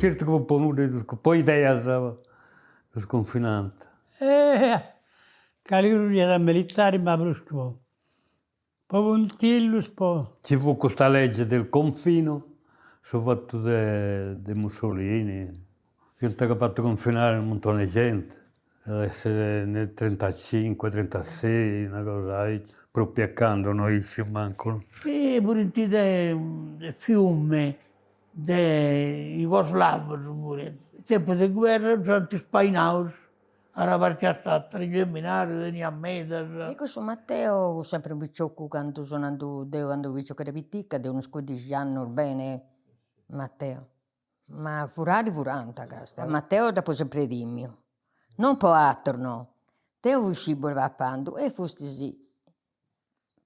certo che ho ponuto, poi idea stava sconfinante. Calibro da militare, ma brusco. Poi un tillo, poi. Ci fu questa legge del confino, sono fatto di Mussolini, gente che ha fatto confinare un montone di gente. Deve essere nel 35, 36, una cosa, proprio accanto noi ci mancano. E pure in te fiume, di Jugoslavia pure. Tempo di guerra, durante spainaus, alla parte a stata, in seminario, veniva a me. Io su Matteo sempre bicciocco quando sono andato, quando visto che era piccola, di unos 15 anni bene, Matteo. Ma furati furanta, casta. Matteo dopo sempre dimmi. Non può altro, no. Teo uscivo papando e fosti sì.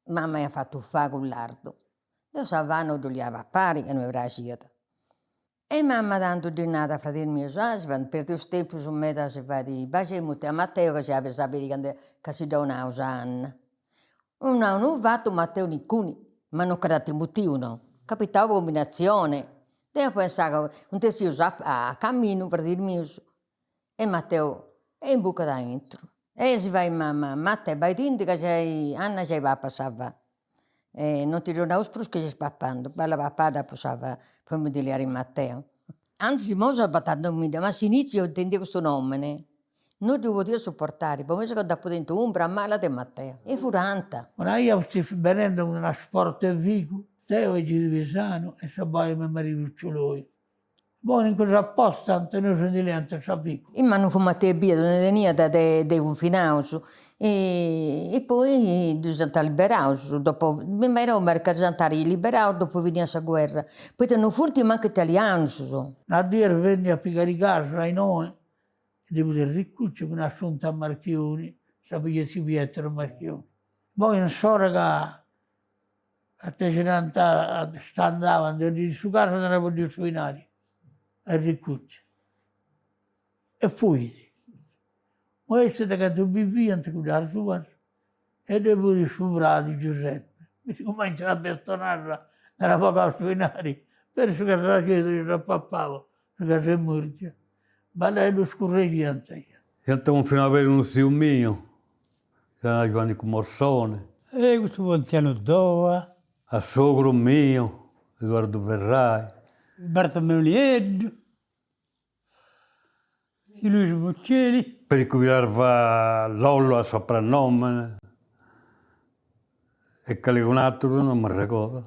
Mamma mi ha fatto fare con l'ardo. Io savano di a pappari che non mi piaceva. E mamma tanto di nata, fratello mio, per questo tempo su me si fa di facciamo a Matteo che si aveva sapere che si dà una Anna. Non ho fatto Matteo Niccuni, ma non credo motivo, no. Capitava combinazione. Io pensavo che un tessio a cammino, fratello mio, e Matteo è in buca dentro. E si va in mamma, Matteo, vai tinti che sei, Anna sei papà, sava. E non ti tornavo più che sei spappando, bella papà da passava per mi dire in Matteo. Anzi, mo sono battendo ma si inizia a intendere questo nome, non ti potevo sopportare, poi mi sono dopo dentro un mala di Matteo, e furanta. Ora io sto venendo una sport in Vigo, Teo è di Pisano e so poi mi mariuccio lui. Buono in cosa apposta, tanto noi sono di lì, anche a Vigo. E mi hanno fumato il bier, non veniva dai confinausi. E poi sono liberati, dopo mi ero mercatantare liberati, dopo veniva la guerra. Poi hanno furti anche italiani. A dire venne a piccare casa ai noi, e devo dire riccuccio con assunto a Marchioni, sapeva si Pietro Marchioni. Poi non so che a te ce ne andavano, di su casa non era più suinare, a riccuccio. E fuiti. Ma è stato che tu vivi anche con la sua, e dopo di suo fratello Giuseppe. Mi comincia a bastonare, era poco a suinare, penso che la chiesa ci pappavo, perché si morge. Ma lei lo scorreggiante. Gente confinava per uno zio mio, che era Giovanni Morsone, E questo anziano Doa, a sogro mio, Edoardo Verrai. Bartolomeo Lieddo, Luigi Boccelli. Per cui arriva Lollo a soprannome, e che un altro non mi ricordo.